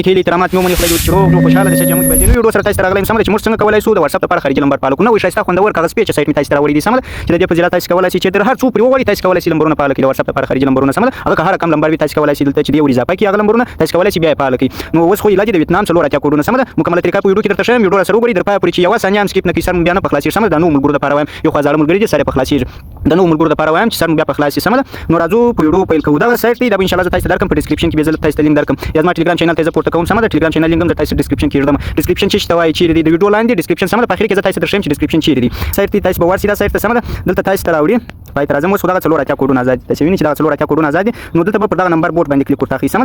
خېلی ترامات مې ومني خدای دې روغ نو خوشاله دې چې موږ به دې ویډیو سره تاسو ته راغلم سم چې موږ څنګه کولای شو د واتس اپ لپاره خارجي نمبر پالو نو وای شایسته خوندور کاغذ پیچ سایت می تاسو ته راوړی دي سم چې د دې په ځای تاسو کولای شئ چې در هر څو پر وګورئ تاسو کولای شئ نمبرونه پالو کې د واتس اپ لپاره خارجي نمبرونه سم هغه هر کم نمبر وي تاسو کولای شئ دلته چې دی ور اضافه کې هغه نمبرونه تاسو کولای شئ بیا پالو کې نو اوس خو علاج د ویتنام څلور اتیا کوډونه سم مکمل طریقه په ویډیو کې درته شم ویډیو سره وګورئ در پای پورې چې یو ثانیه هم سکیپ نه کړئ سر بیا نه پخلاصي سم د نو ملګرو لپاره وایم یو خزاله ملګری دي سره پخلاصي د نو ملګرو لپاره وایم چې سر بیا پخلاصي سم نو راځو په ویډیو پیل کوو دا سایت دی دا ان شاء الله تاسو درکم په ډسکرپشن کې به زل تاسو لینک درکم یا ما ټلګرام چینل ته زه پورته کوم سم د ټلګرام چینل لینک هم تاسو ډسکرپشن کې ردم ډسکرپشن چې توای چې د ویډیو لاندې ډسکرپشن سم په اخر کې تاسو درشم چې ډسکرپشن چیرې دی سایت تاسو به ورسې دا سایت سم دلته تاسو ته راوړي پای تر ازمو سودا څلور اتیا کوډونه آزاد تاسو وینئ چې دا څلور اتیا کوډونه آزاد نو دلته په دا نمبر بورډ باندې کلیک ورته سم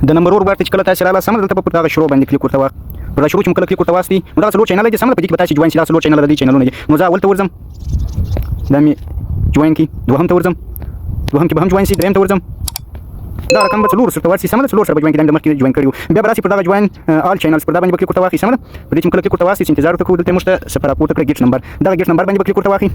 د نمبر ورته چې کله تاسو رااله سم دلته په دا شروع باندې کلیک ورته پر شروع چې کله کلیک ورته واسطي نو دا څلور چینل دي سم په دې کې تاسو جوین شي دا څلور چینل دي چینلونه دي نو زه اول ته ورځم دا می جوین کی دوهم ته ورځم دوهم کې به هم جوین شي دریم ته ورځم دا رقم به څلور سره ورسي سم څلور سره جوین کې د مخکې جوین کړیو بیا براسي پر دا جوین آل چینلز پر دا باندې کلیک ورته واخی سم په دې چې کله کلیک ورته واسطي انتظار وکړو دلته مشته سفر اپورټ کړی گیټ نمبر دا گیټ نمبر باندې کلیک ورته واخی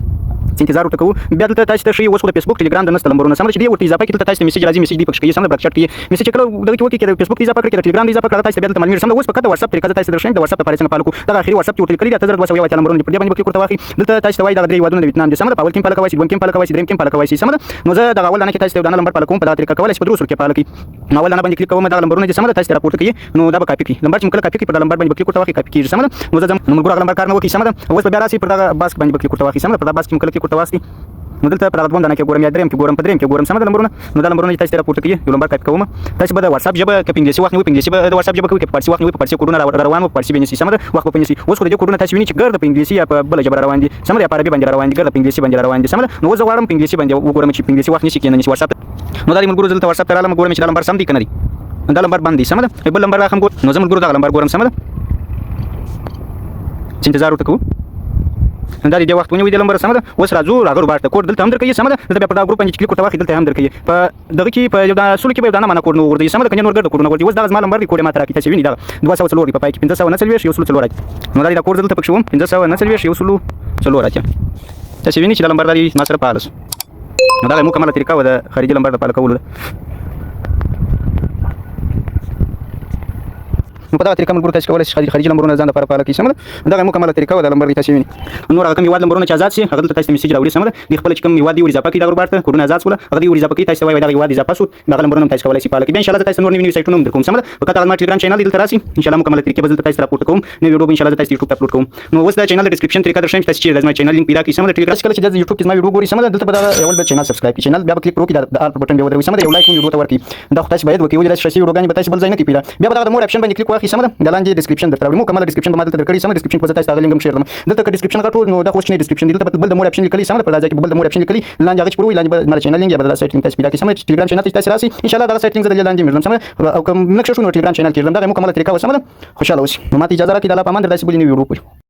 انتظار وکړو بیا دلته تاسو ته شي اوس د فیسبوک ټلګرام د نست نمبرونه سم چې دی ورته اضافه کړئ تاسو میسج راځي میسج دی پکې سم د بلک چټ کې میسج کړو دغه کې وکړئ فیسبوک اضافه کړئ ټلګرام اضافه کړئ تاسو بیا د معلومات سم اوس په کده واتس اپ طریقه تاسو درشئ د واتس اپ لپاره څنګه پالو دا اخري واتس اپ ټول کړی دا تاسو ورته وایي نمبرونه په دې باندې کلیک ورته واخی دلته تاسو ته وایي دا درې وادونه د ویتنام دي سم په اول کې پاله کوي دویم کې پاله کوي دریم کې پاله کوي سم نو زه دا اول نه کې تاسو ته دا نمبر پاله کوم په دا طریقه کولای شئ په دروسو کې پاله کې نو اول نه باندې کلیک کوم دا نمبرونه دي سم تاسو ته راپورټ کوي نو دا به کاپی کړئ نمبر چې کله کاپی کړئ په دا نمبر باندې کلیک ورته واخی کاپی کیږي سم نو زه نو ګور نمبر کار نه وکي سم اوس بیا راسي پر دا باس باندې کلیک ورته واخی سم په دا باس کې کلیک ورته واسطي نو دلته پر غوډه نه کې ګورم یا دریم کې ګورم په دریم کې ګورم سم د نمبرونه نو دا نمبرونه تاسو راپورټ کوي یو نمبر کاپی کوم تاسو به د واتس اپ جبه کې انګلیسي وخت نو په انګلیسي به د واتس اپ جبه کې پارسي وخت نو په پارسي کوډونه روان په پارسي باندې سم وخت په انګلیسي اوس خو د کوډونه تاسو وینئ چې ګرد په انګلیسي یا په بل جبه روان دي سم د عربي باندې روان دي ګرد په انګلیسي باندې روان دي سم نو زه غواړم په انګلیسي باندې وګورم چې په انګلیسي وخت نشي کېنه نشي واتس اپ نو دا موږ دلته واتس اپ ته رااله ګورم چې دا نمبر سم دی کنه دی دا نمبر باندې سم ده بل نمبر راخم ګور نو زه موږ دا نمبر ګورم سم ده چې انتظار وکړو دا دې وخت ونیوي د نمبر سم ده اوس راځو راغور بارته کوډ دلته هم درکې سم ده دلته په دا ګروپ باندې کلیک ورته واخی دلته هم درکې په دغه کې په یو دا سول کې به دا نه معنا کوډ نو ورته سم ده کنه ورګر کوډ نو ورته اوس دا زما نمبر دی کوډ ماته راکې تاسو وینئ دا 204 په پای کې 590 یو سل څلور نو دا کوډ دلته پکښوم 590 یو سل څلور تاسو وینئ چې دا نمبر دی ما سره پالس نو دا مکمله طریقه و د خارجي نمبر د پاله کولو نو په دا طریقه موږ تاسو کولای شئ خارجي نمبرونه ځان لپاره پاله کې سم ده دا مکمله طریقه و د نمبر تاسو وینئ نور هغه کوم یواد نمبرونه چې آزاد شي هغه تاسو میسج راوړي سم ده د خپل کوم یواد دی ور اضافه کې دا وربارته کوډونه آزاد شول هغه دی ور اضافه کې تاسو وایي دا یواد اضافه شو دا نمبرونه تاسو کولای شئ پاله کې ان شاء الله تاسو نور نوی سایټونه هم درکوم سم ده په کته ما ټلګرام چینل دلته راسي ان شاء الله مکمله طریقه به تاسو راپورټ کوم نو ویډیو ان شاء الله تاسو یوټیوب ته اپلوډ کوم نو اوس دا چینل د ډسکرپشن طریقه درشم تاسو چې د چینل لینک پیدا کړئ سم ده ټلګرام کله چې د یوټیوب کې ما ویډیو ګوري سم ده دلته به دا اول به چینل سبسکرایب کړئ چینل بیا کلیک وکړئ دا آل بٹن به ودروي سم ده یو لایک ویډیو ته ورکړئ دا تاسو باید وکړئ ولې شاسي ویډیوګان به تاسو بل ځای نه کې پیدا بیا به دا مور اپشن باندې کلیک واخی سم ده د لاندې ډسکرپشن درته مو کومه ډسکرپشن په ماده درکړی سم ډسکرپشن په تاسو لینک هم شیر دم دلته ډسکرپشن غټو نو دا خوښ نه ډسکرپشن دلته بل د مور اپشن لیکلی سم ده په لازم کې بل د مور اپشن لیکلی لاندې هغه پروي لاندې مال چینل لینک یا بدل سایت لینک تاسو پیدا کی سم ټلګرام چینل تاسو راسي ان شاء الله دا سایت لینک زده لاندې مېرم سم او کوم نقشه شو نو ټلګرام چینل کې دا مو کومه طریقه وسم ده خوشاله اوسئ نو ماته اجازه راکړئ د الله پامان درته بل نیو ویډیو